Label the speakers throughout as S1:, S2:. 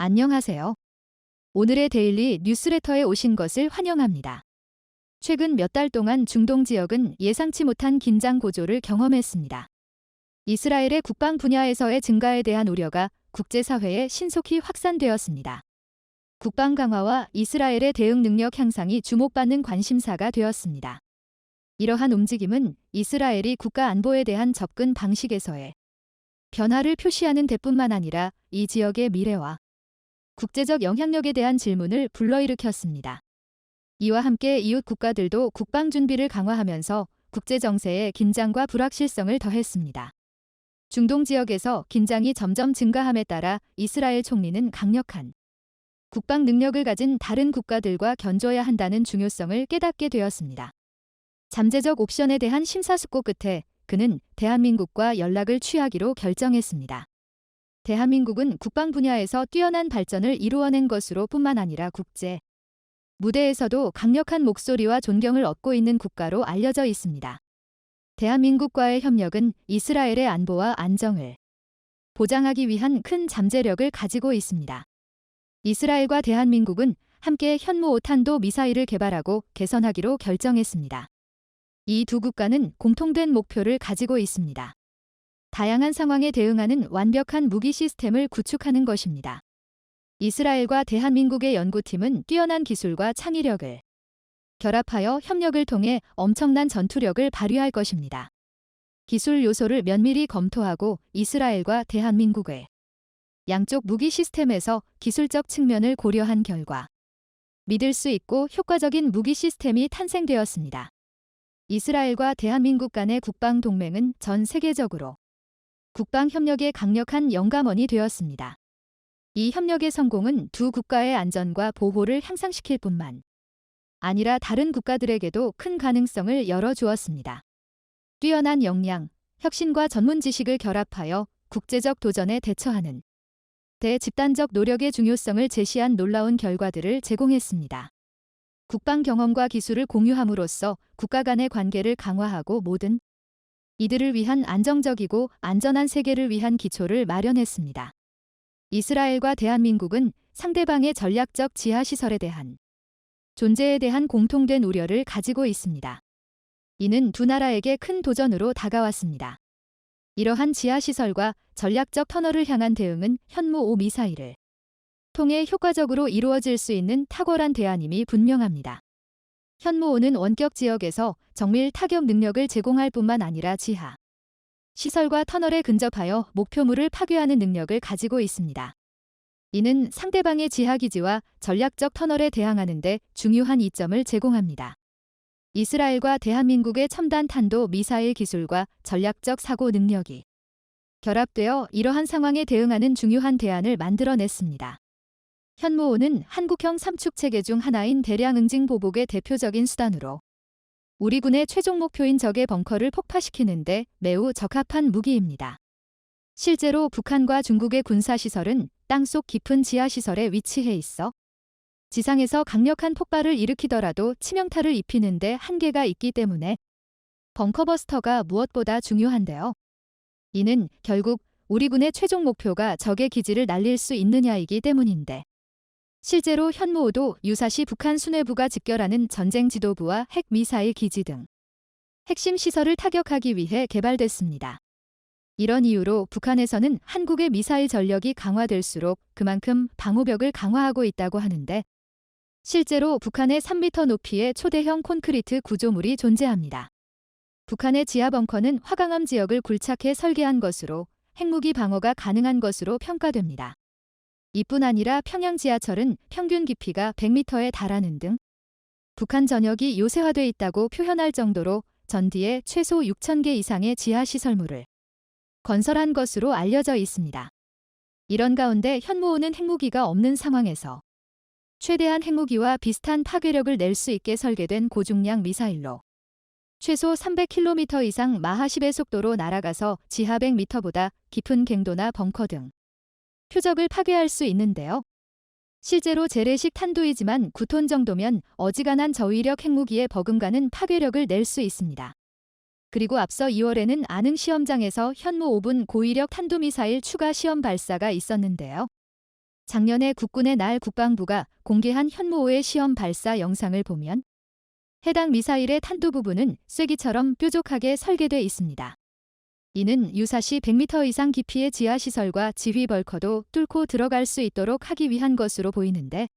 S1: 안녕하세요. 오늘의 데일리 뉴스레터에 오신 것을 환영합니다. 최근 몇 달 동안 중동 지역은 예상치 못한 긴장 고조를 경험했습니다. 이스라엘의 국방 분야에서의 증가에 대한 우려가 국제사회에 신속히 확산되었습니다. 국방 강화와 이스라엘의 대응 능력 향상이 주목받는 관심사가 되었습니다. 이러한 움직임은 이스라엘이 국가 안보에 대한 접근 방식에서의 변화를 표시하는 데뿐만 아니라 이 지역의 미래와 국제적 영향력에 대한 질문을 불러일으켰습니다. 이와 함께 이웃 국가들도 국방 준비를 강화하면서 국제 정세에 긴장과 불확실성을 더했습니다. 중동 지역에서 긴장이 점점 증가함에 따라 이스라엘 총리는 강력한 국방 능력을 가진 다른 국가들과 견줘야 한다는 중요성을 깨닫게 되었습니다. 잠재적 옵션에 대한 심사숙고 끝에 그는 대한민국과 연락을 취하기로 결정했습니다. 대한민국은 국방 분야에서 뛰어난 발전을 이루어낸 것으로 뿐만 아니라 국제 무대에서도 강력한 목소리와 존경을 얻고 있는 국가로 알려져 있습니다. 대한민국과의 협력은 이스라엘의 안보와 안정을 보장하기 위한 큰 잠재력을 가지고 있습니다. 이스라엘과 대한민국은 함께 현무 5탄도 미사일을 개발하고 개선하기로 결정했습니다. 이 두 국가는 공통된 목표를 가지고 있습니다. 다양한 상황에 대응하는 완벽한 무기 시스템을 구축하는 것입니다. 이스라엘과 대한민국의 연구팀은 뛰어난 기술과 창의력을 결합하여 협력을 통해 엄청난 전투력을 발휘할 것입니다. 기술 요소를 면밀히 검토하고 이스라엘과 대한민국의 양쪽 무기 시스템에서 기술적 측면을 고려한 결과 믿을 수 있고 효과적인 무기 시스템이 탄생되었습니다. 이스라엘과 대한민국 간의 국방 동맹은 전 세계적으로 국방 협력의 강력한 영감원이 되었습니다. 이 협력의 성공은 두 국가의 안전과 보호를 향상시킬 뿐만 아니라 다른 국가들에게도 큰 가능성을 열어주었습니다. 뛰어난 역량, 혁신과 전문 지식을 결합하여 국제적 도전에 대처하는 대집단적 노력의 중요성을 제시한 놀라운 결과들을 제공했습니다. 국방 경험과 기술을 공유함으로써 국가 간의 관계를 강화하고 모든 이들을 위한 안정적이고 안전한 세계를 위한 기초를 마련했습니다. 이스라엘과 대한민국은 상대방의 전략적 지하시설에 대한 존재에 대한 공통된 우려를 가지고 있습니다. 이는 두 나라에게 큰 도전으로 다가왔습니다. 이러한 지하시설과 전략적 터널을 향한 대응은 현무 5 미사일을 통해 효과적으로 이루어질 수 있는 탁월한 대안임이 분명합니다. 현무 5는 원격 지역에서 정밀 타격 능력을 제공할 뿐만 아니라 지하 시설과 터널에 근접하여 목표물을 파괴하는 능력을 가지고 있습니다. 이는 상대방의 지하기지와 전략적 터널에 대항하는 데 중요한 이점을 제공합니다. 이스라엘과 대한민국의 첨단 탄도 미사일 기술과 전략적 사고 능력이 결합되어 이러한 상황에 대응하는 중요한 대안을 만들어냈습니다. 현무 5는 한국형 삼축 체계 중 하나인 대량 응징 보복의 대표적인 수단으로 우리 군의 최종 목표인 적의 벙커를 폭파시키는 데 매우 적합한 무기입니다. 실제로 북한과 중국의 군사시설은 땅속 깊은 지하시설에 위치해 있어 지상에서 강력한 폭발을 일으키더라도 치명타를 입히는 데 한계가 있기 때문에 벙커버스터가 무엇보다 중요한데요. 이는 결국 우리 군의 최종 목표가 적의 기지를 날릴 수 있느냐이기 때문인데 실제로 현무 5도 유사시 북한 수뇌부가 직결하는 전쟁 지도부와 핵 미사일 기지 등 핵심 시설을 타격하기 위해 개발됐습니다. 이런 이유로 북한에서는 한국의 미사일 전력이 강화될수록 그만큼 방호벽을 강화하고 있다고 하는데 실제로 북한의 3m 높이의 초대형 콘크리트 구조물이 존재합니다. 북한의 지하 벙커는 화강암 지역을 굴착해 설계한 것으로 핵무기 방어가 가능한 것으로 평가됩니다. 이뿐 아니라 평양 지하철은 평균 깊이가 100m에 달하는 등 북한 전역이 요새화돼 있다고 표현할 정도로 전디에 최소 6,000개 이상의 지하시설물을 건설한 것으로 알려져 있습니다. 이런 가운데 현무 5는 핵무기가 없는 상황에서 최대한 핵무기와 비슷한 파괴력을 낼 수 있게 설계된 고중량 미사일로 최소 300km 이상 마하 10의 속도로 날아가서 지하 100m보다 깊은 갱도나 벙커 등 표적을 파괴할 수 있는데요. 실제로 재래식 탄두이지만 9톤 정도면 어지간한 저위력 핵무기의 버금가는 파괴력을 낼 수 있습니다. 그리고 앞서 2월에는 안흥 시험장에서 현무 5분 고위력 탄도미사일 추가 시험 발사가 있었는데요. 작년에 국군의 날 국방부가 공개한 현무5의 시험 발사 영상을 보면 해당 미사일의 탄도 부분은 쐐기처럼 뾰족하게 설계돼 있습니다. 이는 유사시 100m 이상 깊이의 지하시설과 지휘 벌커도 뚫고 들어갈 수 있도록 하기 위한 것으로 보이는데,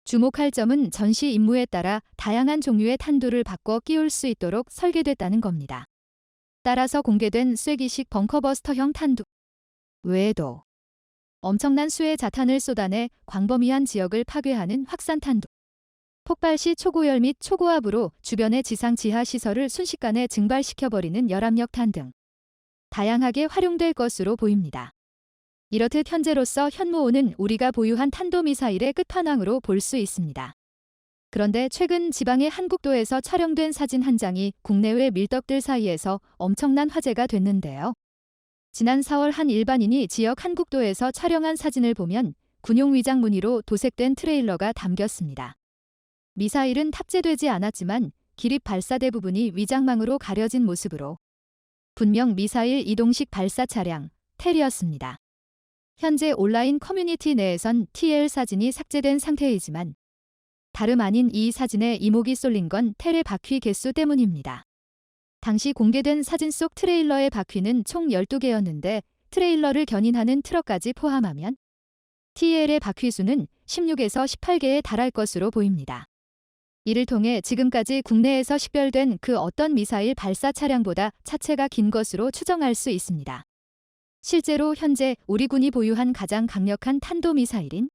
S1: 주목할 점은 전시 임무에 따라 다양한 종류의 탄두를 바꿔 끼울 수 있도록 설계됐다는 겁니다. 따라서 공개된 쐐기식 벙커버스터형 탄두 외에도 엄청난 수의 자탄을 쏟아내 광범위한 지역을 파괴하는 확산탄두, 폭발 시 초고열 및 초고압으로 주변의 지상 지하 시설을 순식간에 증발시켜버리는 열압력탄 등 다양하게 활용될 것으로 보입니다. 이렇듯 현재로서 현무5는 우리가 보유한 탄도미사일의 끝판왕으로 볼 수 있습니다. 그런데 최근 지방의 한국도에서 촬영된 사진 한 장이 국내외 밀떡들 사이에서 엄청난 화제가 됐는데요. 지난 4월 한 일반인이 지역 한국도에서 촬영한 사진을 보면 군용 위장 무늬로 도색된 트레일러가 담겼습니다. 미사일은 탑재되지 않았지만 기립 발사대 부분이 위장망으로 가려진 모습으로 분명 미사일 이동식 발사 차량 텔이었습니다. 현재 온라인 커뮤니티 내에선 TL 사진이 삭제된 상태이지만 다름 아닌 이 사진에 이목이 쏠린 건 텔의 바퀴 개수 때문입니다. 당시 공개된 사진 속 트레일러의 바퀴는 총 12개였는데 트레일러를 견인하는 트럭까지 포함하면 TL의 바퀴 수는 16에서 18개에 달할 것으로 보입니다. 이를 통해 지금까지 국내에서 식별된 그 어떤 미사일 발사 차량보다 차체가 긴 것으로 추정할 수 있습니다. 실제로 현재 우리 군이 보유한 가장 강력한 탄도미사일인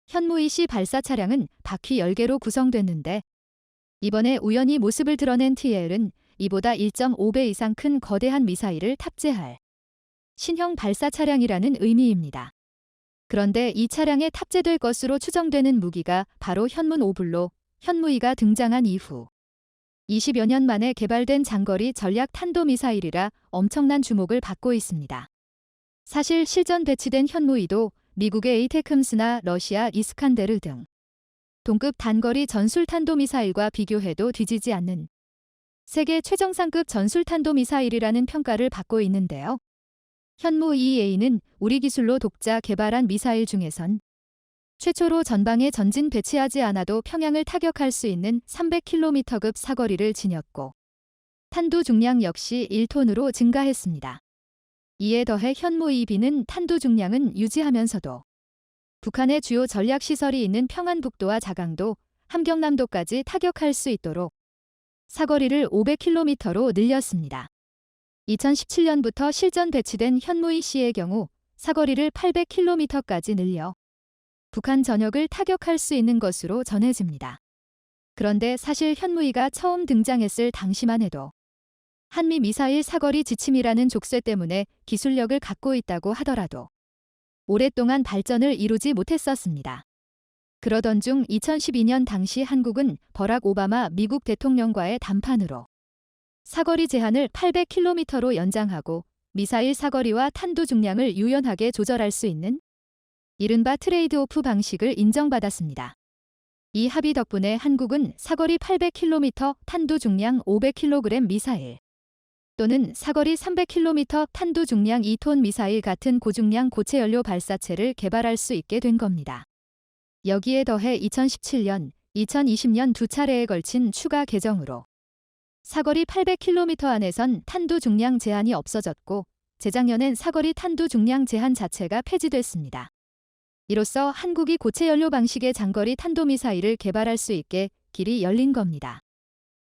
S1: 현무2C 발사 차량은 바퀴 10개로 구성됐는데, 이번에 우연히 모습을 드러낸 TL은 이보다 1.5배 이상 큰 거대한 미사일을 탑재할 신형 발사 차량이라는 의미입니다. 그런데 이 차량에 탑재될 것으로 추정되는 무기가 바로 현문5블로 현무2가 등장한 이후 20여 년 만에 개발된 장거리 전략 탄도미사일이라 엄청난 주목을 받고 있습니다. 사실 실전 배치된 현무2도 미국의 에이테크მს나 러시아 이스칸데르 등 동급 단거리 전술탄도미사일과 비교해도 뒤지지 않는 세계 최정상급 전술탄도미사일이라는 평가를 받고 있는데요. 현무2A는 우리 기술로 독자 개발한 미사일 중에선 최초로 전방에 전진 배치하지 않아도 평양을 타격할 수 있는 300km급 사거리를 지녔고 탄두 중량 역시 1톤으로 증가했습니다. 이에 더해 현무2B는 탄두 중량은 유지하면서도 북한의 주요 전략시설이 있는 평안북도와 자강도, 함경남도까지 타격할 수 있도록 사거리를 500km로 늘렸습니다. 2017년부터 실전 배치된 현무2C의 경우 사거리를 800km까지 늘려 북한 전역을 타격할 수 있는 것으로 전해집니다. 그런데 사실 현무2가 처음 등장했을 당시만 해도 한미 미사일 사거리 지침이라는 족쇄 때문에 기술력을 갖고 있다고 하더라도 오랫동안 발전을 이루지 못했었습니다. 그러던 중 2012년 당시 한국은 버락 오바마 미국 대통령과의 담판으로 사거리 제한을 800km로 연장하고 미사일 사거리와 탄두 중량을 유연하게 조절할 수 있는 이른바 트레이드오프 방식을 인정받았습니다. 이 합의 덕분에 한국은 사거리 800km 탄두 중량 500kg 미사일 또는 사거리 300km 탄두 중량 2톤 미사일 같은 고중량 고체 연료 발사체를 개발할 수 있게 된 겁니다. 여기에 더해 2017년, 2020년 두 차례에 걸친 추가 개정으로 사거리 800km 안에선 탄두 중량 제한이 없어졌고 재작년엔 사거리 탄두 중량 제한 자체가 폐지됐습니다. 이로써 한국이 고체 연료 방식의 장거리 탄도미사일을 개발할 수 있게 길이 열린 겁니다.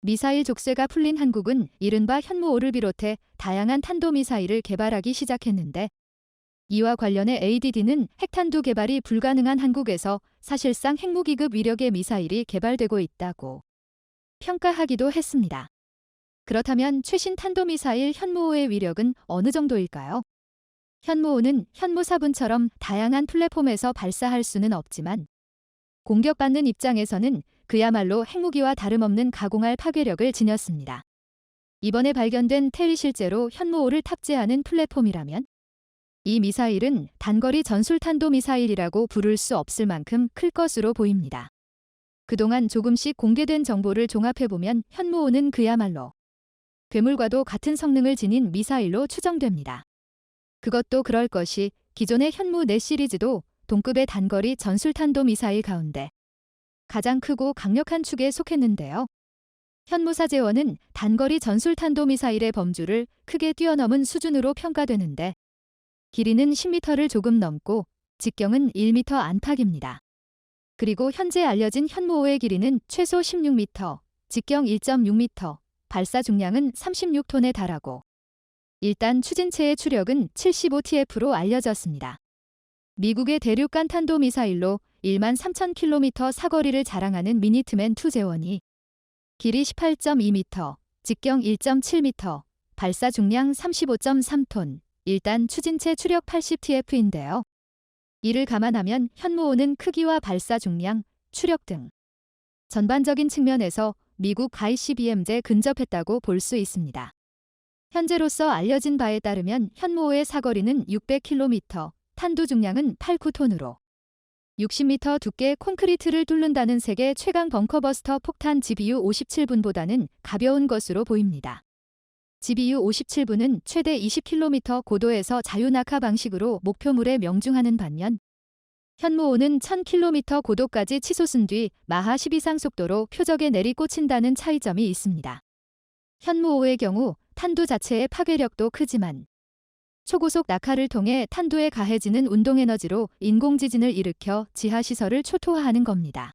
S1: 미사일 족쇄가 풀린 한국은 이른바 현무5를 비롯해 다양한 탄도미사일을 개발하기 시작했는데, 이와 관련해 ADD는 핵탄두 개발이 불가능한 한국에서 사실상 핵무기급 위력의 미사일이 개발되고 있다고 평가하기도 했습니다. 그렇다면 최신 탄도미사일 현무5의 위력은 어느 정도일까요? 현무5는 현무4분처럼 다양한 플랫폼에서 발사할 수는 없지만 공격받는 입장에서는 그야말로 핵무기와 다름없는 가공할 파괴력을 지녔습니다. 이번에 발견된 텔이 실제로 현무5를 탑재하는 플랫폼이라면 이 미사일은 단거리 전술탄도미사일이라고 부를 수 없을 만큼 클 것으로 보입니다. 그동안 조금씩 공개된 정보를 종합해보면 현무5는 그야말로 괴물과도 같은 성능을 지닌 미사일로 추정됩니다. 그것도 그럴 것이 기존의 현무4 시리즈도 동급의 단거리 전술탄도미사일 가운데 가장 크고 강력한 축에 속했는데요. 현무사제원은 단거리 전술탄도미사일의 범주를 크게 뛰어넘은 수준으로 평가되는데 길이는 10m를 조금 넘고 직경은 1m 안팎입니다. 그리고 현재 알려진 현무5의 길이는 최소 16m, 직경 1.6m, 발사 중량은 36톤에 달하고 일단 추진체의 추력은 75TF로 알려졌습니다. 미국의 대륙간 탄도미사일로 13,000km 사거리를 자랑하는 미니트맨2 제원이 길이 18.2m, 직경 1.7m, 발사 중량 35.3톤, 일단 추진체 추력 80TF인데요. 이를 감안하면 현무5는 크기와 발사 중량, 추력 등 전반적인 측면에서 미국 ICBM제 근접했다고 볼 수 있습니다. 현재로서 알려진 바에 따르면 현무5의 사거리는 600km, 탄두 중량은 8,9톤으로 60m 두께 콘크리트를 뚫는다는 세계 최강 벙커버스터 폭탄 GBU-57분보다는 가벼운 것으로 보입니다. GBU-57분은 최대 20km 고도에서 자유낙하 방식으로 목표물에 명중하는 반면 현무5는 1000km 고도까지 치솟은 뒤 마하 10 이상 속도로 표적에 내리꽂힌다는 차이점이 있습니다. 현무5의 경우 탄두 자체의 파괴력도 크지만 초고속 낙하를 통해 탄두에 가해지는 운동에너지로 인공지진을 일으켜 지하시설을 초토화하는 겁니다.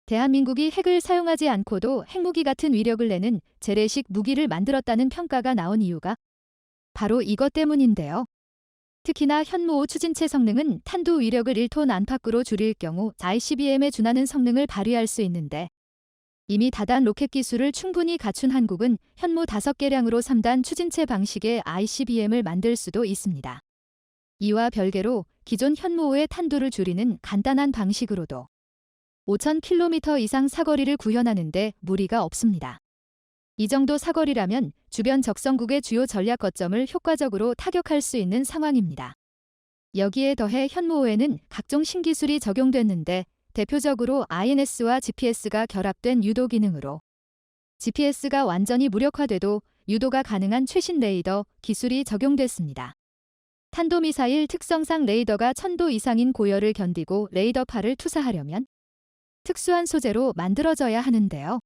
S1: 대한민국이 핵을 사용하지 않고도 핵무기 같은 위력을 내는 재래식 무기를 만들었다는 평가가 나온 이유가 바로 이것 때문인데요. 특히나 현무5 추진체 성능은 탄두 위력을 1톤 안팎으로 줄일 경우 ICBM에 준하는 성능을 발휘할 수 있는데 이미 다단 로켓 기술을 충분히 갖춘 한국은 현무 5개량으로 3단 추진체 방식의 ICBM을 만들 수도 있습니다. 이와 별개로 기존 현무5의 탄두를 줄이는 간단한 방식으로도 5,000km 이상 사거리를 구현하는 데 무리가 없습니다. 이 정도 사거리라면 주변 적성국의 주요 전략 거점을 효과적으로 타격할 수 있는 상황입니다. 여기에 더해 현무5에는 각종 신기술이 적용됐는데 대표적으로 INS와 GPS가 결합된 유도 기능으로 GPS가 완전히 무력화돼도 유도가 가능한 최신 레이더 기술이 적용됐습니다. 탄도미사일 특성상 레이더가 1000도 이상인 고열을 견디고 레이더파를 투사하려면 특수한 소재로 만들어져야 하는데요.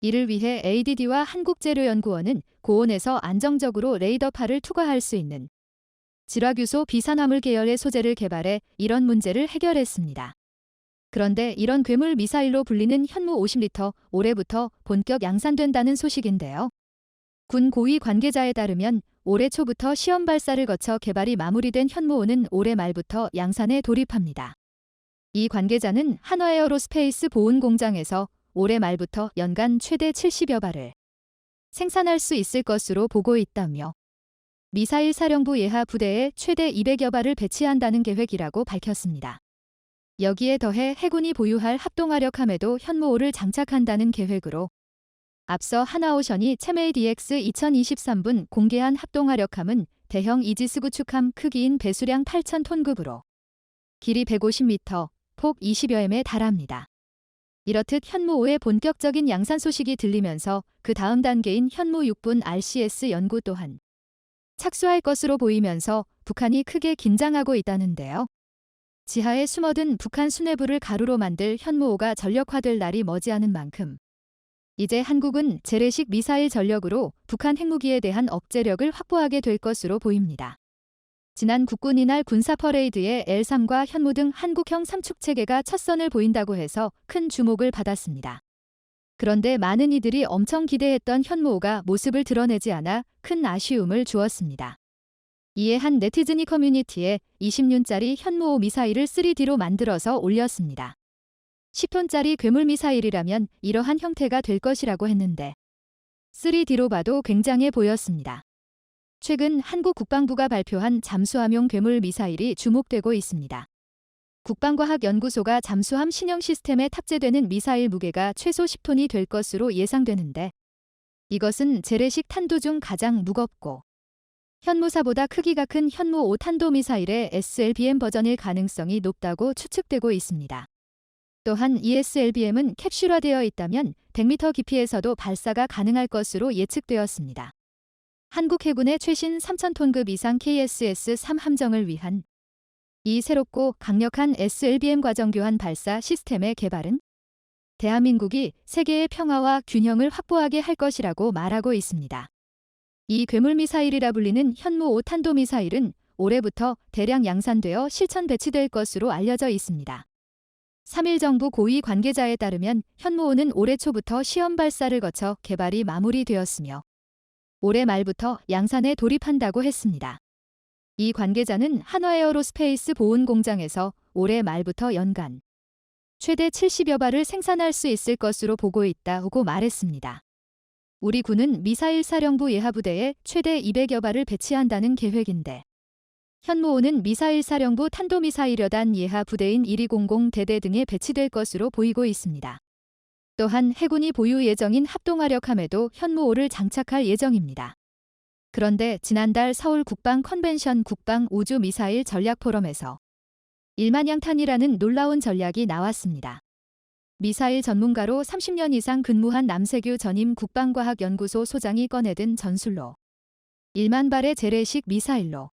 S1: 이를 위해 ADD와 한국재료연구원은 고온에서 안정적으로 레이더파를 투과할 수 있는 질화규소 비산화물 계열의 소재를 개발해 이런 문제를 해결했습니다. 그런데 이런 괴물 미사일로 불리는 현무 50리터 올해부터 본격 양산된다는 소식인데요. 군 고위 관계자에 따르면 올해 초부터 시험 발사를 거쳐 개발이 마무리된 현무5는 올해 말부터 양산에 돌입합니다. 이 관계자는 한화에어로스페이스 보훈 공장에서 올해 말부터 연간 최대 70여 발을 생산할 수 있을 것으로 보고 있다며 미사일 사령부 예하 부대에 최대 200여 발을 배치한다는 계획이라고 밝혔습니다. 여기에 더해 해군이 보유할 합동화력함에도 현무5를 장착한다는 계획으로 앞서 하나오션이 체메이 DX 2023분 공개한 합동화력함은 대형 이지스 구축함 크기인 배수량 8,000톤급으로 길이 150m, 폭 20여m에 달합니다. 이렇듯 현무5의 본격적인 양산 소식이 들리면서 그 다음 단계인 현무 6분 RCS 연구 또한 착수할 것으로 보이면서 북한이 크게 긴장하고 있다는데요. 지하에 숨어든 북한 수뇌부를 가루로 만들 현무5가 전력화될 날이 머지않은 만큼 이제 한국은 재래식 미사일 전력으로 북한 핵무기에 대한 억제력을 확보하게 될 것으로 보입니다. 지난 국군 이날 군사 퍼레이드에 L3과 현무 등 한국형 삼축체계가 첫 선을 보인다고 해서 큰 주목을 받았습니다. 그런데 많은 이들이 엄청 기대했던 현무5가 모습을 드러내지 않아 큰 아쉬움을 주었습니다. 이에 한 네티즌이 커뮤니티에 20륜짜리 현무5 미사일을 3D로 만들어서 올렸습니다. 10톤짜리 괴물 미사일이라면 이러한 형태가 될 것이라고 했는데 3D로 봐도 굉장해 보였습니다. 최근 한국 국방부가 발표한 잠수함용 괴물 미사일이 주목되고 있습니다. 국방과학연구소가 잠수함 신형 시스템에 탑재되는 미사일 무게가 최소 10톤이 될 것으로 예상되는데 이것은 재래식 탄두 중 가장 무겁고 현무사보다 크기가 큰 현무5 탄도미사일의 SLBM 버전일 가능성이 높다고 추측되고 있습니다. 또한 이 SLBM은 캡슐화되어 있다면 100m 깊이에서도 발사가 가능할 것으로 예측되었습니다. 한국 해군의 최신 3000톤급 이상 KSS-3 함정을 위한 이 새롭고 강력한 SLBM 과정교환 발사 시스템의 개발은 대한민국이 세계의 평화와 균형을 확보하게 할 것이라고 말하고 있습니다. 이 괴물미사일이라 불리는 현무 5 탄도미사일은 올해부터 대량 양산되어 실천 배치될 것으로 알려져 있습니다. 3일 정부 고위 관계자에 따르면 현무5는 올해 초부터 시험 발사를 거쳐 개발이 마무리되었으며 올해 말부터 양산에 돌입한다고 했습니다. 이 관계자는 한화에어로스페이스 보훈 공장에서 올해 말부터 연간 최대 70여 발을 생산할 수 있을 것으로 보고 있다고 말했습니다. 우리 군은 미사일 사령부 예하부대에 최대 200여 발을 배치한다는 계획인데 현무5는 미사일 사령부 탄도미사일여단 예하 부대인 1200 대대 등에 배치될 것으로 보이고 있습니다. 또한 해군이 보유 예정인 합동화력함에도 현무5를 장착할 예정입니다. 그런데 지난달 서울 국방 컨벤션 국방 우주 미사일 전략 포럼에서 일만양탄이라는 놀라운 전략이 나왔습니다. 미사일 전문가로 30년 이상 근무한 남세규 전임 국방과학연구소 소장이 꺼내든 전술로 1만 발의 재래식 미사일로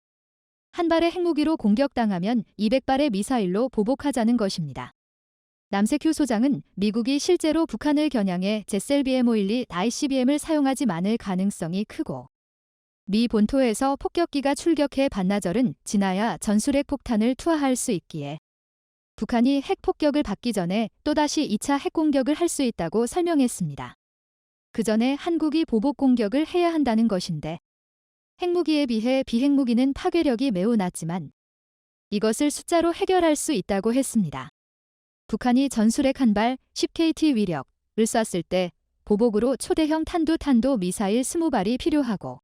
S1: 한 발의 핵무기로 공격당하면 200발의 미사일로 보복하자는 것입니다. 남세규 소장은 미국이 실제로 북한을 겨냥해 SLBM-512 ICBM을 사용하지 않을 가능성이 크고 미 본토에서 폭격기가 출격해 반나절은 지나야 전술핵 폭탄을 투하할 수 있기에 북한이 핵 폭격을 받기 전에 또다시 2차 핵 공격을 할 수 있다고 설명했습니다. 그 전에 한국이 보복 공격을 해야 한다는 것인데 핵무기에 비해 비핵무기는 파괴력이 매우 낮지만 이것을 숫자로 해결할 수 있다고 했습니다. 북한이 전술핵 한 발 10KT 위력을 쐈을 때 보복으로 초대형 탄도 미사일 20발이 필요하고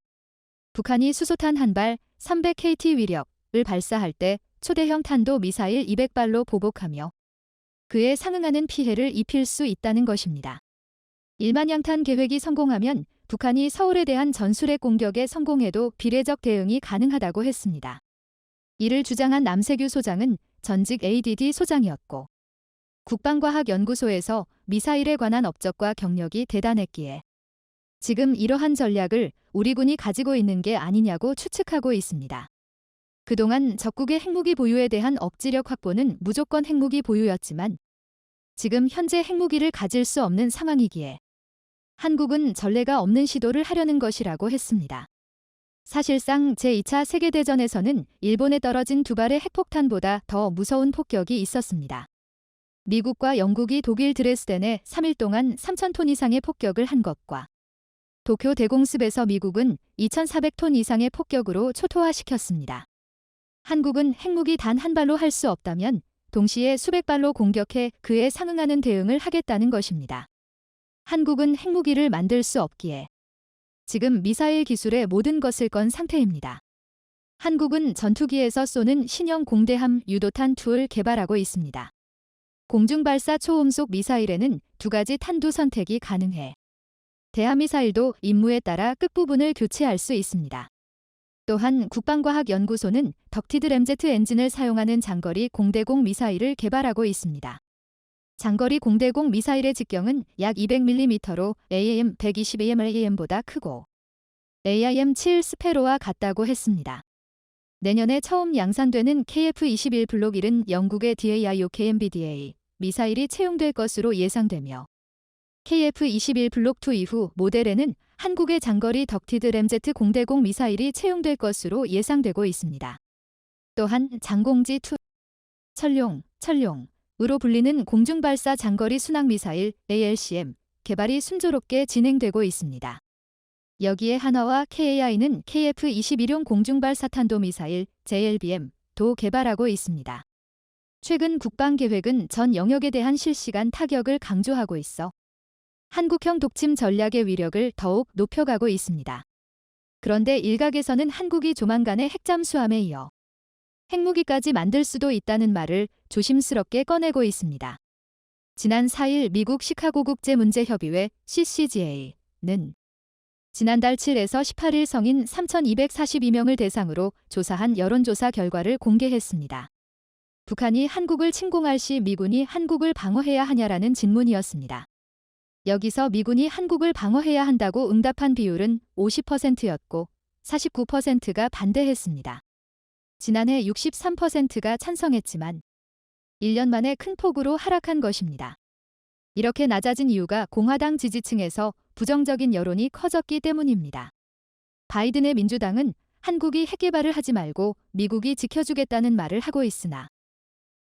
S1: 북한이 수소탄 한 발 300KT 위력을 발사할 때 초대형 탄도 미사일 200발로 보복하며 그에 상응하는 피해를 입힐 수 있다는 것입니다. 일만양탄 계획이 성공하면 북한이 서울에 대한 전술핵 공격에 성공해도 비례적 대응이 가능하다고 했습니다. 이를 주장한 남세규 소장은 전직 ADD 소장이었고 국방과학연구소에서 미사일에 관한 업적과 경력이 대단했기에 지금 이러한 전략을 우리 군이 가지고 있는 게 아니냐고 추측하고 있습니다. 그동안 적국의 핵무기 보유에 대한 억지력 확보는 무조건 핵무기 보유였지만 지금 현재 핵무기를 가질 수 없는 상황이기에 한국은 전례가 없는 시도를 하려는 것이라고 했습니다. 사실상 제2차 세계대전에서는 일본에 떨어진 두 발의 핵폭탄보다 더 무서운 폭격이 있었습니다. 미국과 영국이 독일 드레스덴에 3일 동안 3,000톤 이상의 폭격을 한 것과 도쿄 대공습에서 미국은 2,400톤 이상의 폭격으로 초토화시켰습니다. 한국은 핵무기 단 한 발로 할 수 없다면 동시에 수백 발로 공격해 그에 상응하는 대응을 하겠다는 것입니다. 한국은 핵무기를 만들 수 없기에 지금 미사일 기술의 모든 것을 건 상태입니다. 한국은 전투기에서 쏘는 신형 공대함 유도탄 2를 개발하고 있습니다. 공중발사 초음속 미사일에는 두 가지 탄두 선택이 가능해 대함미사일도 임무에 따라 끝부분을 교체할 수 있습니다. 또한 국방과학연구소는 덕티드 램제트 엔진을 사용하는 장거리 공대공 미사일을 개발하고 있습니다. 장거리 공대공 미사일의 직경은 약 200mm로 AIM-120AM보다 크고 AIM-7 스페로와 같다고 했습니다. 내년에 처음 양산되는 KF-21 블록 1은 영국의 DAIOKMBDA 미사일이 채용될 것으로 예상되며 KF-21 블록 2 이후 모델에는 한국의 장거리 덕티드 램제트 공대공 미사일이 채용될 것으로 예상되고 있습니다. 또한 장공지2 철룡으로 불리는 공중발사 장거리 순항미사일 ALCM 개발이 순조롭게 진행되고 있습니다. 여기에 한화와 KAI는 KF-21용 공중발사탄도미사일 JLBM도 개발하고 있습니다. 최근 국방계획은 전 영역에 대한 실시간 타격을 강조하고 있어 한국형 독침 전략의 위력을 더욱 높여가고 있습니다. 그런데 일각에서는 한국이 조만간에 핵잠수함에 이어 핵무기까지 만들 수도 있다는 말을 조심스럽게 꺼내고 있습니다. 지난 4일 미국 시카고국제문제협의회 CCGA는 지난달 7에서 18일 성인 3,242명을 대상으로 조사한 여론조사 결과를 공개했습니다. 북한이 한국을 침공할 시 미군이 한국을 방어해야 하냐라는 질문이었습니다. 여기서 미군이 한국을 방어해야 한다고 응답한 비율은 50%였고 49%가 반대했습니다. 지난해 63%가 찬성했지만 1년 만에 큰 폭으로 하락한 것입니다. 이렇게 낮아진 이유가 공화당 지지층에서 부정적인 여론이 커졌기 때문입니다. 바이든의 민주당은 한국이 핵개발을 하지 말고 미국이 지켜주겠다는 말을 하고 있으나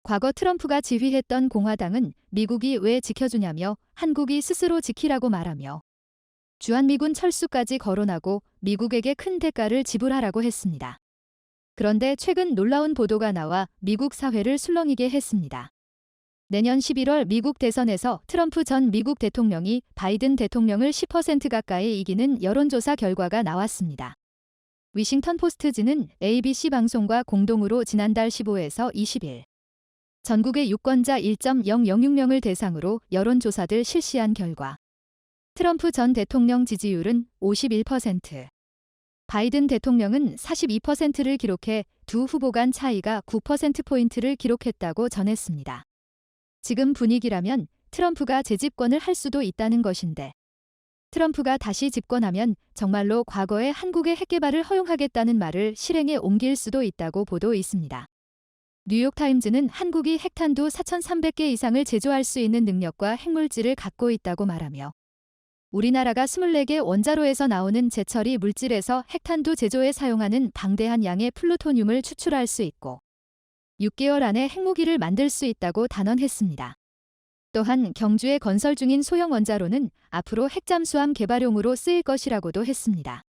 S1: 과거 트럼프가 지휘했던 공화당은 미국이 왜 지켜주냐며 한국이 스스로 지키라고 말하며 주한미군 철수까지 거론하고 미국에게 큰 대가를 지불하라고 했습니다. 그런데 최근 놀라운 보도가 나와 미국 사회를 술렁이게 했습니다. 내년 11월 미국 대선에서 트럼프 전 미국 대통령이 바이든 대통령을 10% 가까이 이기는 여론조사 결과가 나왔습니다. 위싱턴 포스트지는 ABC 방송과 공동으로 지난달 15에서 20일 전국의 유권자 1.006명을 대상으로 여론조사를 실시한 결과 트럼프 전 대통령 지지율은 51%, 바이든 대통령은 42%를 기록해 두 후보 간 차이가 9%포인트를 기록했다고 전했습니다. 지금 분위기라면 트럼프가 재집권을 할 수도 있다는 것인데 트럼프가 다시 집권하면 정말로 과거의 한국의 핵개발을 허용하겠다는 말을 실행에 옮길 수도 있다고 보도 있습니다. 뉴욕타임즈는 한국이 핵탄두 4,300개 이상을 제조할 수 있는 능력과 핵물질을 갖고 있다고 말하며 우리나라가 24개 원자로에서 나오는 재처리 물질에서 핵탄두 제조에 사용하는 방대한 양의 플루토늄을 추출할 수 있고 6개월 안에 핵무기를 만들 수 있다고 단언했습니다. 또한 경주에 건설 중인 소형 원자로는 앞으로 핵잠수함 개발용으로 쓰일 것이라고도 했습니다.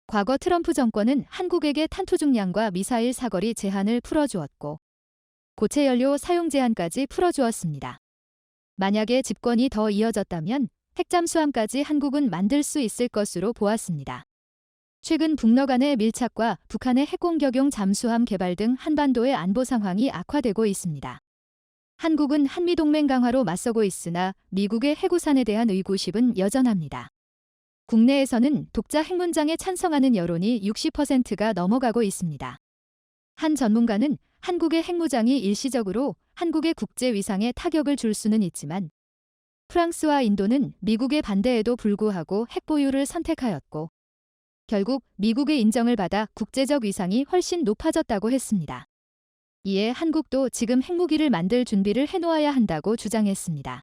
S1: 과거 트럼프 정권은 한국에게 탄투 중량과 미사일 사거리 제한을 풀어주었고 고체 연료 사용 제한까지 풀어주었습니다. 만약에 집권이 더 이어졌다면 핵잠수함까지 한국은 만들 수 있을 것으로 보았습니다. 최근 북러 간의 밀착과 북한의 핵공격용 잠수함 개발 등 한반도의 안보 상황이 악화되고 있습니다. 한국은 한미동맹 강화로 맞서고 있으나 미국의 핵우산에 대한 의구심은 여전합니다. 국내에서는 독자 핵문장에 찬성하는 여론이 60%가 넘어가고 있습니다. 한 전문가는 한국의 핵무장이 일시적으로 한국의 국제 위상에 타격을 줄 수는 있지만 프랑스와 인도는 미국의 반대에도 불구하고 핵보유를 선택하였고 결국 미국의 인정을 받아 국제적 위상이 훨씬 높아졌다고 했습니다. 이에 한국도 지금 핵무기를 만들 준비를 해놓아야 한다고 주장했습니다.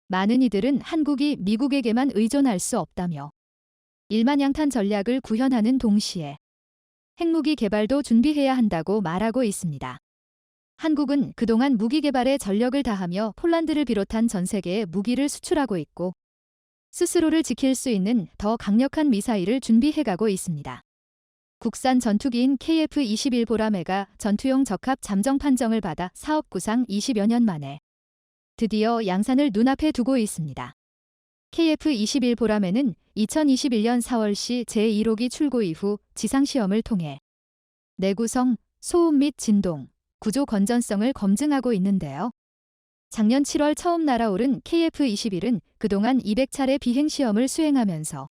S1: 많은 이들은 한국이 미국에게만 의존할 수 없다며 일만양탄 전략을 구현하는 동시에 핵무기 개발도 준비해야 한다고 말하고 있습니다. 한국은 그동안 무기 개발에 전력을 다하며 폴란드를 비롯한 전 세계에 무기를 수출하고 있고 스스로를 지킬 수 있는 더 강력한 미사일을 준비해가고 있습니다. 국산 전투기인 KF-21 보라매가 전투용 적합 잠정 판정을 받아 사업 구상 20여 년 만에 드디어 양산을 눈앞에 두고 있습니다. KF-21 보라매는 2021년 4월시 제1호기 출고 이후 지상시험을 통해 내구성, 소음 및 진동, 구조 건전성을 검증하고 있는데요. 작년 7월 처음 날아오른 KF-21은 그동안 200차례 비행 시험을 수행하면서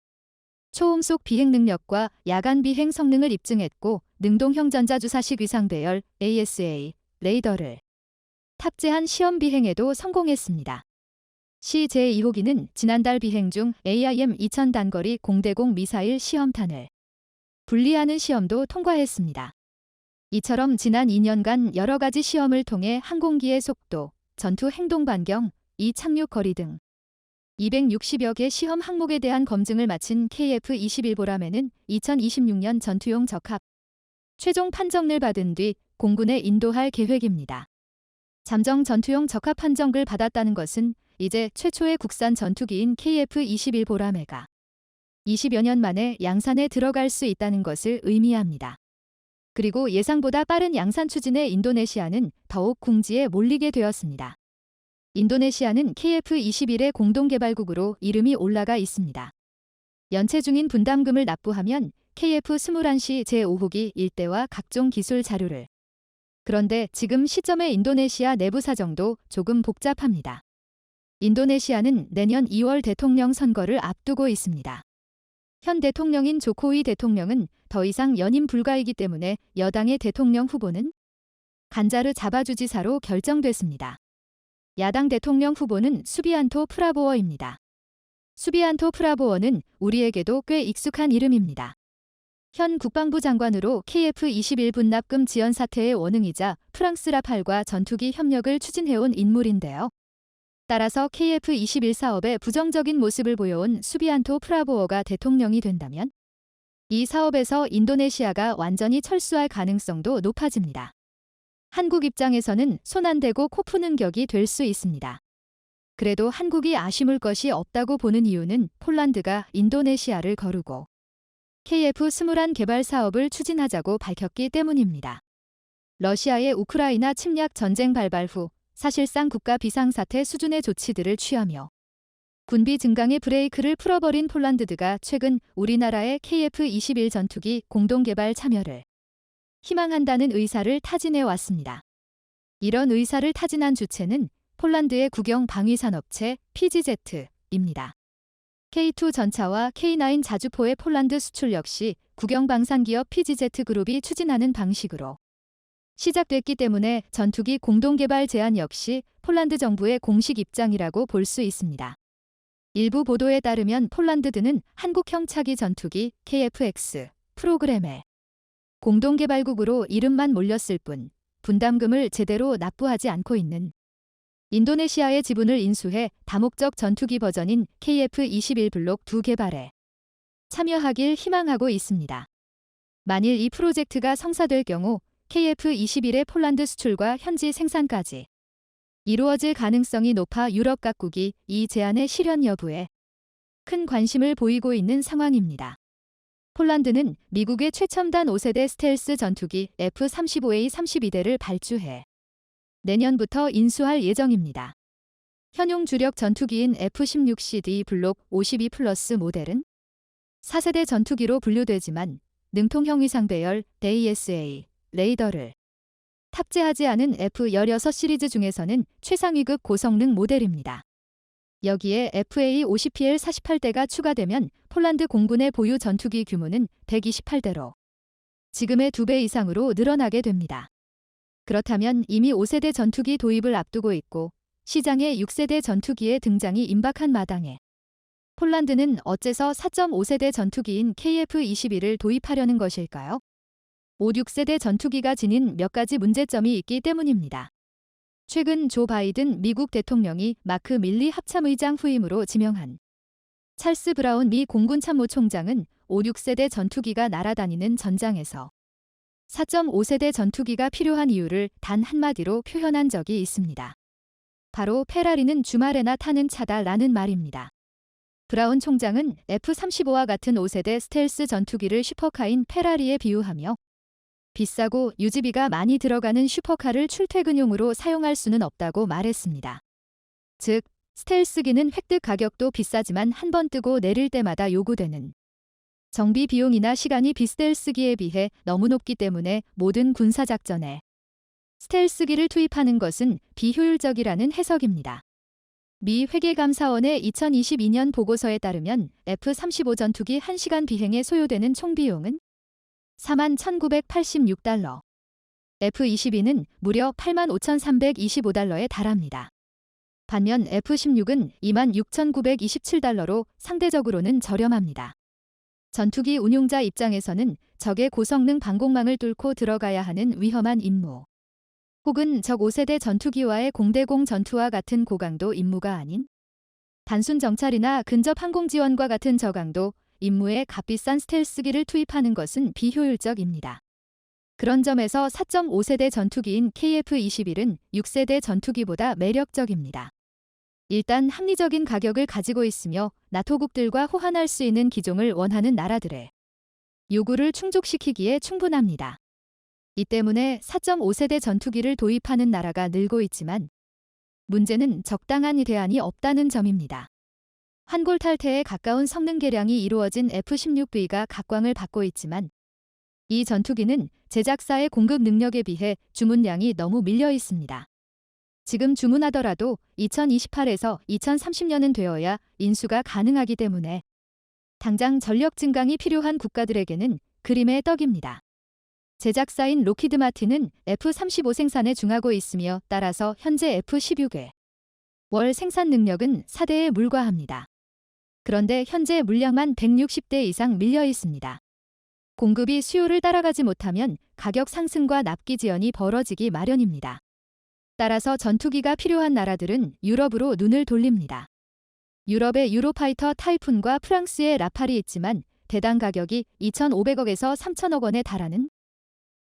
S1: 초음속 비행 능력과 야간 비행 성능을 입증했고 능동형 전자주사식 위상 배열 ASA 레이더를 탑재한 시험 비행에도 성공했습니다. 시 제2호기는 지난달 비행 중 AIM-2000 단거리 공대공 미사일 시험탄을 분리하는 시험도 통과했습니다. 이처럼 지난 2년간 여러 가지 시험을 통해 항공기의 속도, 전투 행동 반경, 이착륙 거리 등 260여 개 시험 항목에 대한 검증을 마친 KF-21 보라매는 2026년 전투용 적합 최종 판정을 받은 뒤 공군에 인도할 계획입니다. 잠정 전투용 적합 판정을 받았다는 것은 이제 최초의 국산 전투기인 KF-21 보라매가 20여 년 만에 양산에 들어갈 수 있다는 것을 의미합니다. 그리고 예상보다 빠른 양산 추진의 인도네시아는 더욱 궁지에 몰리게 되었습니다. 인도네시아는 KF-21의 공동개발국으로 이름이 올라가 있습니다. 연체 중인 분담금을 납부하면 KF-21시 제5호기 일대와 각종 기술 자료를. 그런데 지금 시점의 인도네시아 내부 사정도 조금 복잡합니다. 인도네시아는 내년 2월 대통령 선거를 앞두고 있습니다. 현 대통령인 조코위 대통령은 더 이상 연임 불가이기 때문에 여당의 대통령 후보는 간자르 자바주지사로 결정됐습니다. 야당 대통령 후보는 수비안토 프라보어입니다. 수비안토 프라보어는 우리에게도 꽤 익숙한 이름입니다. 현 국방부 장관으로 KF-21 분납금 지연 사태의 원흥이자 프랑스 라팔과 전투기 협력을 추진해온 인물인데요. 따라서 KF-21 사업에 부정적인 모습을 보여온 수비안토 프라보어가 대통령이 된다면 이 사업에서 인도네시아가 완전히 철수할 가능성도 높아집니다. 한국 입장에서는 손 안 대고 코 푸는 격이 될 수 있습니다. 그래도 한국이 아쉬울 것이 없다고 보는 이유는 폴란드가 인도네시아를 거르고 KF-21 개발 사업을 추진하자고 밝혔기 때문입니다. 러시아의 우크라이나 침략 전쟁 발발 후 사실상 국가 비상사태 수준의 조치들을 취하며 군비 증강의 브레이크를 풀어버린 폴란드가 최근 우리나라의 KF-21 전투기 공동개발 참여를 희망한다는 의사를 타진해 왔습니다. 이런 의사를 타진한 주체는 폴란드의 국영 방위산업체 PGZ입니다. K2 전차와 K9 자주포의 폴란드 수출 역시 국영방산기업 PGZ그룹이 추진하는 방식으로 시작됐기 때문에 전투기 공동개발 제안 역시 폴란드 정부의 공식 입장이라고 볼 수 있습니다. 일부 보도에 따르면 폴란드는 한국형 차기 전투기 KF-X 프로그램에 공동개발국으로 이름만 몰렸을 뿐 분담금을 제대로 납부하지 않고 있는 인도네시아의 지분을 인수해 다목적 전투기 버전인 KF-21 블록 2 개발에 참여하길 희망하고 있습니다. 만일 이 프로젝트가 성사될 경우 KF-21의 폴란드 수출과 현지 생산까지 이루어질 가능성이 높아 유럽 각국이 이 제안의 실현 여부에 큰 관심을 보이고 있는 상황입니다. 폴란드는 미국의 최첨단 5세대 스텔스 전투기 F-35A 32대를 발주해 내년부터 인수할 예정입니다. 현용 주력 전투기인 F-16CD 블록 52 플러스 모델은 4세대 전투기로 분류되지만 능통형 위상배열 AESA 레이더를 탑재하지 않은 F-16 시리즈 중에서는 최상위급 고성능 모델입니다. 여기에 FA-50PL 48대가 추가되면 폴란드 공군의 보유 전투기 규모는 128대로 지금의 2배 이상으로 늘어나게 됩니다. 그렇다면 이미 5세대 전투기 도입을 앞두고 있고 시장에 6세대 전투기의 등장이 임박한 마당에 폴란드는 어째서 4.5세대 전투기인 KF-21을 도입하려는 것일까요? 5, 6세대 전투기가 지닌 몇 가지 문제점이 있기 때문입니다. 최근 조 바이든 미국 대통령이 마크 밀리 합참의장 후임으로 지명한 찰스 브라운 미 공군참모총장은 5, 6세대 전투기가 날아다니는 전장에서 4.5세대 전투기가 필요한 이유를 단 한마디로 표현한 적이 있습니다. 바로 페라리는 주말에나 타는 차다라는 말입니다. 브라운 총장은 F-35와 같은 5세대 스텔스 전투기를 슈퍼카인 페라리에 비유하며 비싸고 유지비가 많이 들어가는 슈퍼카를 출퇴근용으로 사용할 수는 없다고 말했습니다. 즉, 스텔스기는 획득 가격도 비싸지만 한 번 뜨고 내릴 때마다 요구되는 정비 비용이나 시간이 비스텔스기에 비해 너무 높기 때문에 모든 군사작전에 스텔스기를 투입하는 것은 비효율적이라는 해석입니다. 미 회계감사원의 2022년 보고서에 따르면 F-35 전투기 1시간 비행에 소요되는 총비용은 41,986달러, F-22는 무려 85,325달러에 달합니다. 반면 F-16은 26,927달러로 상대적으로는 저렴합니다. 전투기 운용자 입장에서는 적의 고성능 방공망을 뚫고 들어가야 하는 위험한 임무, 혹은 적 5세대 전투기와의 공대공 전투와 같은 고강도 임무가 아닌 단순 정찰이나 근접 항공 지원과 같은 저강도 임무에 값비싼 스텔스기를 투입하는 것은 비효율적입니다. 그런 점에서 4.5세대 전투기인 KF-21은 6세대 전투기보다 매력적입니다. 일단 합리적인 가격을 가지고 있으며 나토국들과 호환할 수 있는 기종을 원하는 나라들의 요구를 충족시키기에 충분합니다. 이 때문에 4.5세대 전투기를 도입하는 나라가 늘고 있지만 문제는 적당한 대안이 없다는 점입니다. 환골 탈태에 가까운 성능 개량이 이루어진 F-16V가 각광을 받고 있지만 이 전투기는 제작사의 공급 능력에 비해 주문량이 너무 밀려 있습니다. 지금 주문하더라도 2028에서 2030년은 되어야 인수가 가능하기 때문에 당장 전력 증강이 필요한 국가들에게는 그림의 떡입니다. 제작사인 로키드 마틴은 F-35 생산에 중하고 있으며 따라서 현재 F-16의 월 생산 능력은 4대에 불과합니다. 그런데 현재 물량만 160대 이상 밀려 있습니다. 공급이 수요를 따라가지 못하면 가격 상승과 납기 지연이 벌어지기 마련입니다. 따라서 전투기가 필요한 나라들은 유럽으로 눈을 돌립니다. 유럽의 유로파이터 타이푼과 프랑스의 라팔이 있지만 대당 가격이 2,500억에서 3,000억 원에 달하는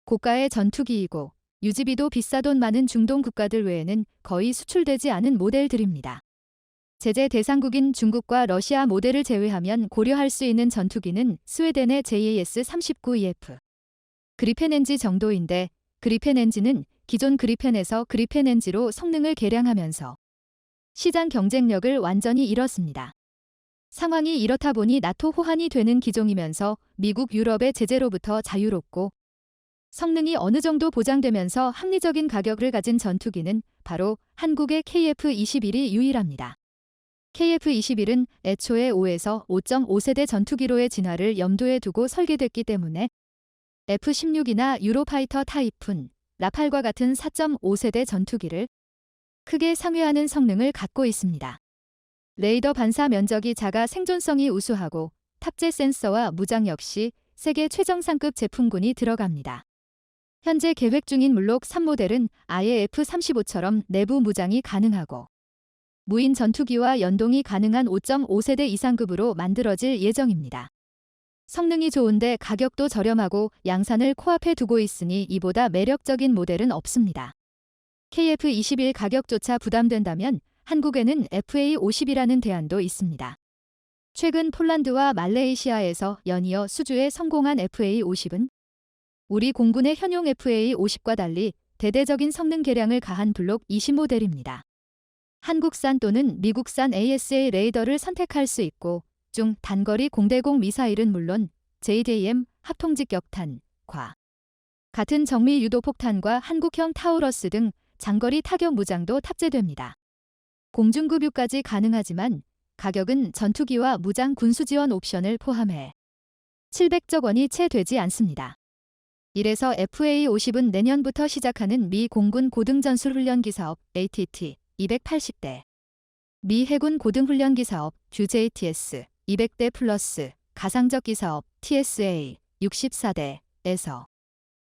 S1: 고가의 전투기이고 유지비도 비싸돈 많은 중동 국가들 외에는 거의 수출되지 않은 모델들입니다. 제재 대상국인 중국과 러시아 모델을 제외하면 고려할 수 있는 전투기는 스웨덴의 JAS-39EF 그리펜 엔지 정도인데 그리펜 엔지는 기존 그리펜에서 그리펜 엔지로 성능을 개량하면서 시장 경쟁력을 완전히 잃었습니다. 상황이 이렇다 보니 나토 호환이 되는 기종이면서 미국, 유럽의 제재로부터 자유롭고 성능이 어느 정도 보장되면서 합리적인 가격을 가진 전투기는 바로 한국의 KF-21이 유일합니다. KF-21은 애초에 5에서 5.5세대 전투기로의 진화를 염두에 두고 설계됐기 때문에 F-16이나 유로파이터 타이푼, 라팔과 같은 4.5세대 전투기를 크게 상회하는 성능을 갖고 있습니다. 레이더 반사 면적이 작아 생존성이 우수하고 탑재 센서와 무장 역시 세계 최정상급 제품군이 들어갑니다. 현재 계획 중인 물록 3모델은 아예 F-35처럼 내부 무장이 가능하고 무인 전투기와 연동이 가능한 5.5세대 이상급으로 만들어질 예정입니다. 성능이 좋은데 가격도 저렴하고 양산을 코앞에 두고 있으니 이보다 매력적인 모델은 없습니다. KF-21 가격조차 부담된다면 한국에는 FA-50이라는 대안도 있습니다. 최근 폴란드와 말레이시아에서 연이어 수주에 성공한 FA-50은 우리 공군의 현용 FA-50과 달리 대대적인 성능 개량을 가한 블록 20 모델입니다. 한국산 또는 미국산 ASA 레이더를 선택할 수 있고 중 단거리 공대공 미사일은 물론 JDAM 합통직격탄, 과 같은 정밀 유도폭탄과 한국형 타우러스 등 장거리 타격 무장도 탑재됩니다. 공중급유까지 가능하지만 가격은 전투기와 무장 군수지원 옵션을 포함해 700억 원이 채 되지 않습니다. 이래서 FA-50은 내년부터 시작하는 미 공군 고등전술훈련기 사업 ATT 280대, 미 해군 고등훈련기 사업 QJTS 200대 플러스 가상적기 사업 TSA 64대에서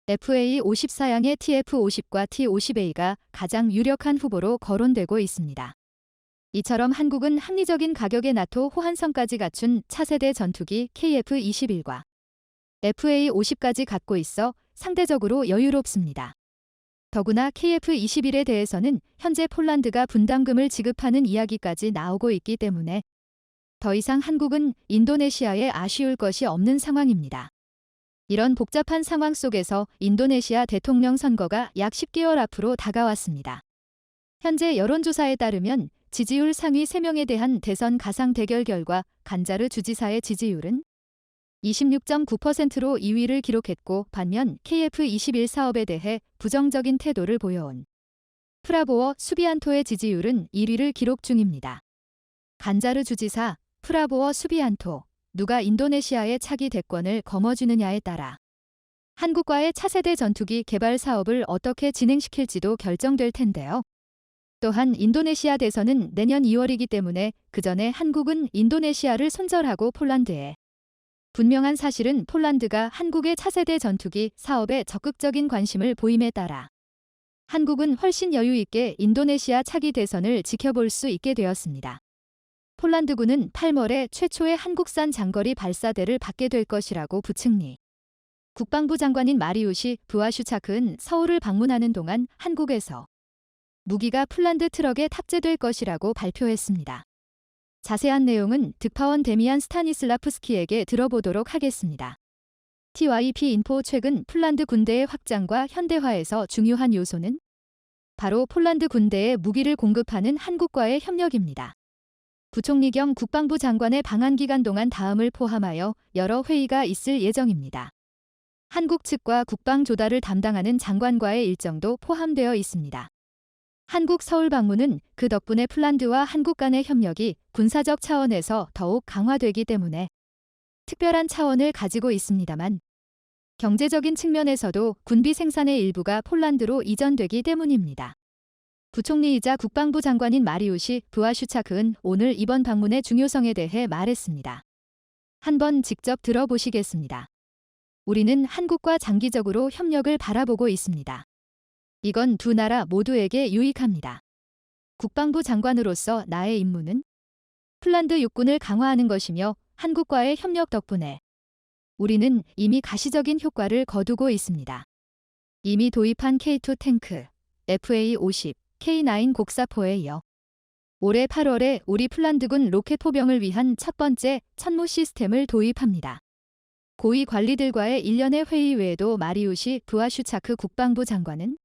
S1: FA-50 사양의 TF-50과 T-50A가 가장 유력한 후보로 거론되고 있습니다. 이처럼 한국은 합리적인 가격의 나토 호환성까지 갖춘 차세대 전투기 KF-21과 FA-50까지 갖고 있어 상대적으로 여유롭습니다. 더구나 KF-21에 대해서는 현재 폴란드가 분담금을 지급하는 이야기까지 나오고 있기 때문에 더 이상 한국은 인도네시아에 아쉬울 것이 없는 상황입니다. 이런 복잡한 상황 속에서 인도네시아 대통령 선거가 약 10개월 앞으로 다가왔습니다. 현재 여론조사에 따르면 지지율 상위 3명에 대한 대선 가상 대결 결과 간자르 주지사의 지지율은 26.9%로 2위를 기록했고 반면 KF-21 사업에 대해 부정적인 태도를 보여온 프라보워 수비안토의 지지율은 1위를 기록 중입니다. 간자르 주지사, 프라보워 수비안토, 누가 인도네시아의 차기 대권을 거머쥐느냐에 따라 한국과의 차세대 전투기 개발 사업을 어떻게 진행시킬지도 결정될 텐데요. 또한 인도네시아 대선은 내년 2월이기 때문에 그 전에 한국은 인도네시아를 손절하고 폴란드에 분명한 사실은 폴란드가 한국의 차세대 전투기 사업에 적극적인 관심을 보임에 따라 한국은 훨씬 여유 있게 인도네시아 차기 대선을 지켜볼 수 있게 되었습니다. 폴란드군은 8월에 최초의 한국산 장거리 발사대를 받게 될 것이라고 부측리. 국방부 장관인 마리우시 부아슈차크는 서울을 방문하는 동안 한국에서 무기가 폴란드 트럭에 탑재될 것이라고 발표했습니다. 자세한 내용은 득파원 데미안 스타니슬라프스키에게 들어보도록 하겠습니다. TYP 인포 최근 폴란드 군대의 확장과 현대화에서 중요한 요소는 바로 폴란드 군대에 무기를 공급하는 한국과의 협력입니다. 부총리 겸 국방부 장관의 방한 기간 동안 다음을 포함하여 여러 회의가 있을 예정입니다. 한국 측과 국방 조달을 담당하는 장관과의 일정도 포함되어 있습니다. 한국 서울 방문은 그 덕분에 폴란드와 한국 간의 협력이 군사적 차원에서 더욱 강화되기 때문에 특별한 차원을 가지고 있습니다만 경제적인 측면에서도 군비 생산의 일부가 폴란드로 이전되기 때문입니다. 부총리이자 국방부 장관인 마리우시 부아슈차크는 오늘 이번 방문의 중요성에 대해 말했습니다. 한번 직접 들어보시겠습니다. 우리는 한국과 장기적으로 협력을 바라보고 있습니다. 이건 두 나라 모두에게 유익합니다. 국방부 장관으로서 나의 임무는 폴란드 육군을 강화하는 것이며 한국과의 협력 덕분에 우리는 이미 가시적인 효과를 거두고 있습니다. 이미 도입한 K2 탱크, FA-50, K9 곡사포에 이어 올해 8월에 우리 폴란드군 로켓 포병을 위한 첫 번째 천무 시스템을 도입합니다. 고위 관리들과의 일련의 회의 외에도 마리우시 부아슈차크 국방부 장관은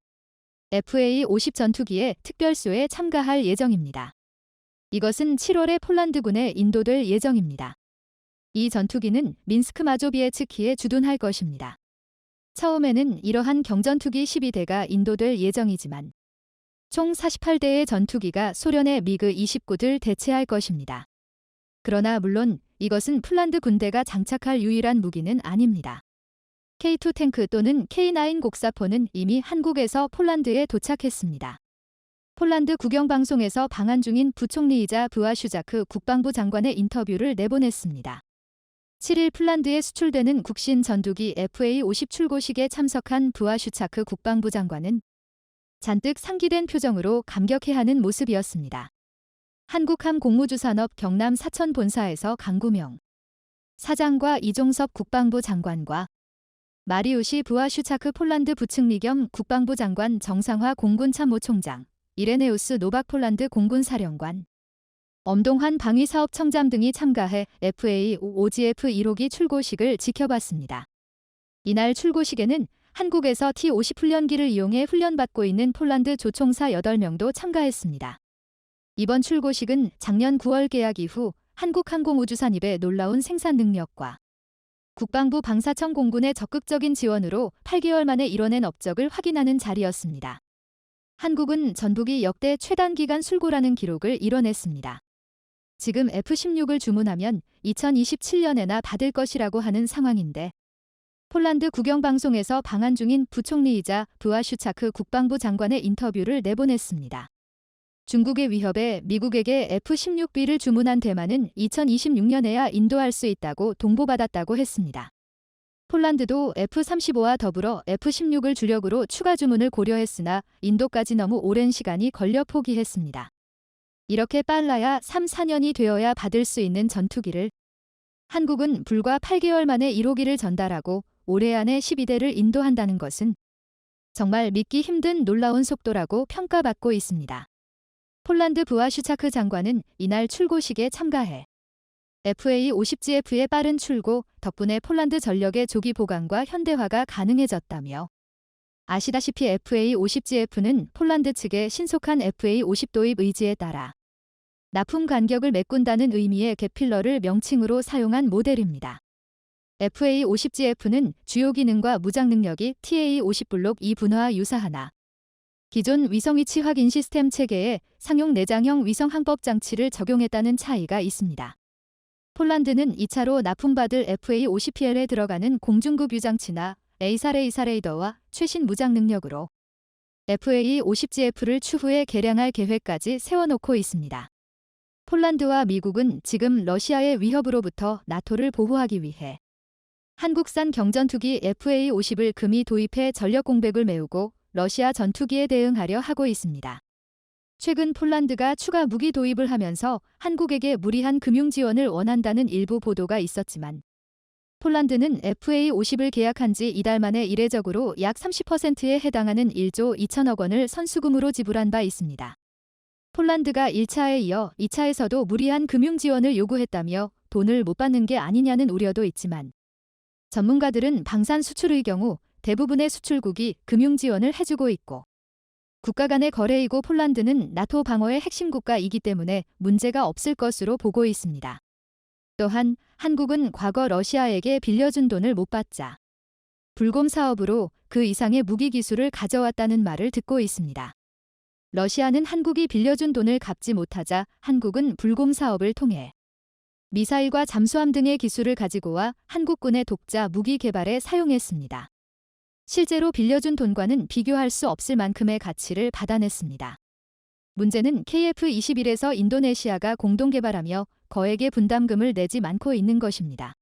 S1: FA-50 전투기의 특별수에 참가할 예정입니다. 이것은 7월에 폴란드군에 인도될 예정입니다. 이 전투기는 민스크 마조비에츠키에 주둔할 것입니다. 처음에는 이러한 경전투기 12대가 인도될 예정이지만 총 48대의 전투기가 소련의 미그 29들 대체할 것입니다. 그러나 물론 이것은 폴란드 군대가 장착할 유일한 무기는 아닙니다. K2 탱크 또는 K9 곡사포는 이미 한국에서 폴란드에 도착했습니다. 폴란드 국영방송에서 방한 중인 부총리이자 부아슈자크 국방부 장관의 인터뷰를 내보냈습니다. 7일 폴란드에 수출되는 국신 전투기 FA-50 출고식에 참석한 부아슈차크 국방부 장관은 잔뜩 상기된 표정으로 감격해하는 모습이었습니다. 한국함공무주산업 경남 사천 본사에서 강구명 사장과 이종섭 국방부 장관과 마리우시 부아슈차크 폴란드 부총리 겸 국방부 장관 정상화 공군참모총장, 이레네우스 노박 폴란드 공군사령관, 엄동환 방위사업청장 등이 참가해 FA-5GF 1호기 출고식을 지켜봤습니다. 이날 출고식에는 한국에서 T-50 훈련기를 이용해 훈련받고 있는 폴란드 조총사 8명도 참가했습니다. 이번 출고식은 작년 9월 계약 이후 한국항공우주산입의 놀라운 생산 능력과 국방부 방사청 공군의 적극적인 지원으로 8개월 만에 이뤄낸 업적을 확인하는 자리였습니다. 한국은 전북이 역대 최단기간 출고라는 기록을 이뤄냈습니다. 지금 F-16을 주문하면 2027년에나 받을 것이라고 하는 상황인데 폴란드 국영방송에서 방한 중인 부총리이자 부아슈차크 국방부 장관의 인터뷰를 내보냈습니다. 중국의 위협에 미국에게 F-16B를 주문한 대만은 2026년에야 인도할 수 있다고 동보받았다고 했습니다. 폴란드도 F-35와 더불어 F-16을 주력으로 추가 주문을 고려했으나 인도까지 너무 오랜 시간이 걸려 포기했습니다. 이렇게 빨라야 3-4년이 되어야 받을 수 있는 전투기를 한국은 불과 8개월 만에 1호기를 전달하고 올해 안에 12대를 인도한다는 것은 정말 믿기 힘든 놀라운 속도라고 평가받고 있습니다. 폴란드 부아슈차크 장관은 이날 출고식에 참가해 FA-50GF의 빠른 출고 덕분에 폴란드 전력의 조기 보강과 현대화가 가능해졌다며 아시다시피 FA-50GF는 폴란드 측의 신속한 FA-50 도입 의지에 따라 납품 간격을 메꾼다는 의미의 겟필러를 명칭으로 사용한 모델입니다. FA-50GF는 주요 기능과 무장 능력이 TA-50 블록 2분화와 유사하나 기존 위성 위치 확인 시스템 체계에 상용 내장형 위성 항법 장치를 적용했다는 차이가 있습니다. 폴란드는 2차로 납품받을 FA-50PL에 들어가는 공중급 유장치나 에이사레이사 레이더와 최신 무장 능력으로 FA-50GF를 추후에 개량할 계획까지 세워놓고 있습니다. 폴란드와 미국은 지금 러시아의 위협으로부터 나토를 보호하기 위해 한국산 경전투기 FA-50을 금이 도입해 전력 공백을 메우고 러시아 전투기에 대응하려 하고 있습니다. 최근 폴란드가 추가 무기 도입을 하면서 한국에게 무리한 금융 지원을 원한다는 일부 보도가 있었지만 폴란드는 FA-50을 계약한 지 이달 만에 이례적으로 약 30%에 해당하는 1조 2천억 원을 선수금으로 지불한 바 있습니다. 폴란드가 1차에 이어 2차에서도 무리한 금융 지원을 요구했다며 돈을 못 받는 게 아니냐는 우려도 있지만 전문가들은 방산 수출의 경우 대부분의 수출국이 금융 지원을 해주고 있고 국가 간의 거래이고 폴란드는 나토 방어의 핵심 국가이기 때문에 문제가 없을 것으로 보고 있습니다. 또한 한국은 과거 러시아에게 빌려준 돈을 못 받자 불곰 사업으로 그 이상의 무기 기술을 가져왔다는 말을 듣고 있습니다. 러시아는 한국이 빌려준 돈을 갚지 못하자 한국은 불곰 사업을 통해 미사일과 잠수함 등의 기술을 가지고 와 한국군의 독자 무기 개발에 사용했습니다. 실제로 빌려준 돈과는 비교할 수 없을 만큼의 가치를 받아냈습니다. 문제는 KF-21에서 인도네시아가 공동 개발하며 거액의 분담금을 내지 않고 있는 것입니다.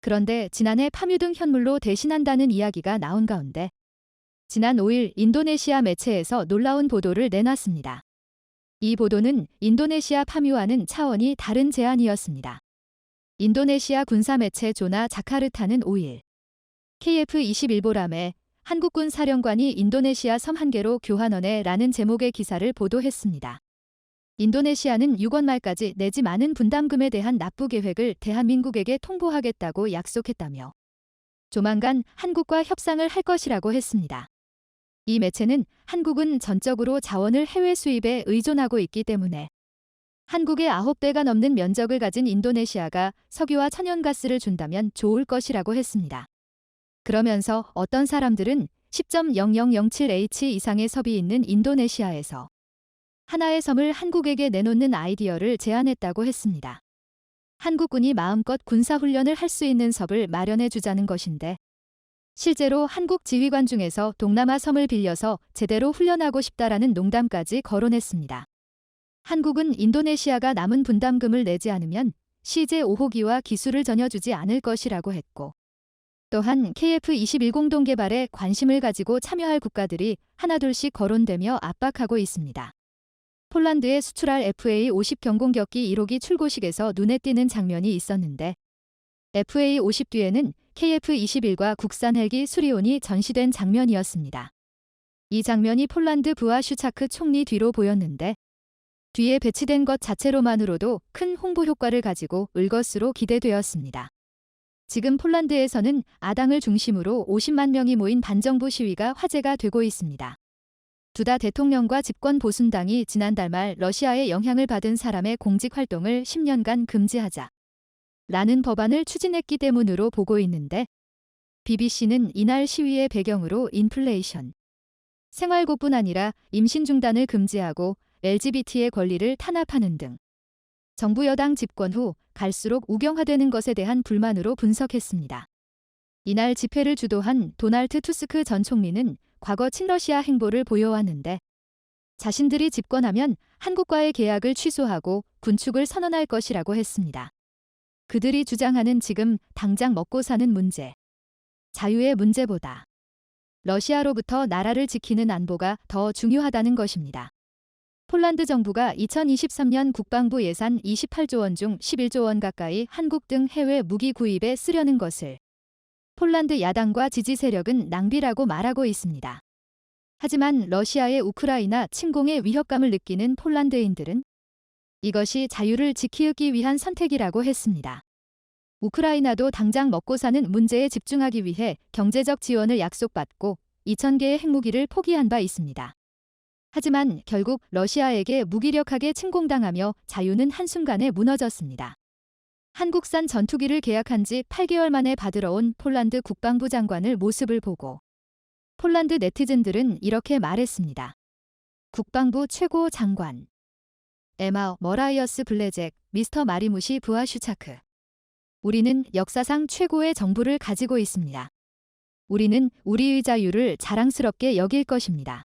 S1: 그런데 지난해 파묘 등 현물로 대신한다는 이야기가 나온 가운데 지난 5일 인도네시아 매체에서 놀라운 보도를 내놨습니다. 이 보도는 인도네시아 파묘와는 차원이 다른 제안이었습니다. 인도네시아 군사 매체 조나 자카르타는 5일 KF21보람에 한국군 사령관이 인도네시아 섬 한 개로 교환원해라는 제목의 기사를 보도했습니다. 인도네시아는 6월 말까지 내지 많은 분담금에 대한 납부 계획을 대한민국에게 통보하겠다고 약속했다며 조만간 한국과 협상을 할 것이라고 했습니다. 이 매체는 한국은 전적으로 자원을 해외 수입에 의존하고 있기 때문에 한국의 9배가 넘는 면적을 가진 인도네시아가 석유와 천연가스를 준다면 좋을 것이라고 했습니다. 그러면서 어떤 사람들은 10.0007H 이상의 섭이 있는 인도네시아에서 하나의 섬을 한국에게 내놓는 아이디어를 제안했다고 했습니다. 한국군이 마음껏 군사훈련을 할 수 있는 섭을 마련해 주자는 것인데 실제로 한국 지휘관 중에서 동남아 섬을 빌려서 제대로 훈련하고 싶다라는 농담까지 거론했습니다. 한국은 인도네시아가 남은 분담금을 내지 않으면 CJ5호기와 기술을 전혀 주지 않을 것이라고 했고 또한 KF-21 공동 개발에 관심을 가지고 참여할 국가들이 하나둘씩 거론되며 압박하고 있습니다. 폴란드에 수출할 FA-50 경공격기 1호기 출고식에서 눈에 띄는 장면이 있었는데 FA-50 뒤에는 KF-21과 국산 헬기 수리온이 전시된 장면이었습니다. 이 장면이 폴란드 부아슈차크 총리 뒤로 보였는데 뒤에 배치된 것 자체로만으로도 큰 홍보 효과를 가지고 을 것으로 기대되었습니다. 지금 폴란드에서는 아당을 중심으로 50만 명이 모인 반정부 시위가 화제가 되고 있습니다. 두다 대통령과 집권 보순당이 지난달 말 러시아의 영향을 받은 사람의 공직 활동을 10년간 금지하자 라는 법안을 추진했기 때문으로 보고 있는데 BBC는 이날 시위의 배경으로 인플레이션, 생활고뿐 아니라 임신 중단을 금지하고 LGBT의 권리를 탄압하는 등 정부 여당 집권 후 갈수록 우경화되는 것에 대한 불만으로 분석했습니다. 이날 집회를 주도한 도널드 투스크 전 총리는 과거 친러시아 행보를 보여왔는데 자신들이 집권하면 한국과의 계약을 취소하고 군축을 선언할 것이라고 했습니다. 그들이 주장하는 지금 당장 먹고 사는 문제, 자유의 문제보다 러시아로부터 나라를 지키는 안보가 더 중요하다는 것입니다. 폴란드 정부가 2023년 국방부 예산 28조 원 중 11조 원 가까이 한국 등 해외 무기 구입에 쓰려는 것을 폴란드 야당과 지지 세력은 낭비라고 말하고 있습니다. 하지만 러시아의 우크라이나 침공의 위협감을 느끼는 폴란드인들은 이것이 자유를 지키기 위한 선택이라고 했습니다. 우크라이나도 당장 먹고 사는 문제에 집중하기 위해 경제적 지원을 약속받고 2,000개의 핵무기를 포기한 바 있습니다. 하지만 결국 러시아에게 무기력하게 침공당하며 자유는 한순간에 무너졌습니다. 한국산 전투기를 계약한 지 8개월 만에 받으러 온 폴란드 국방부 장관을 모습을 보고 폴란드 네티즌들은 이렇게 말했습니다. 국방부 최고 장관 에마 머라이어스 블레잭 미스터 마리무시 부아슈차크. 우리는 역사상 최고의 정부를 가지고 있습니다. 우리는 우리의 자유를 자랑스럽게 여길 것입니다.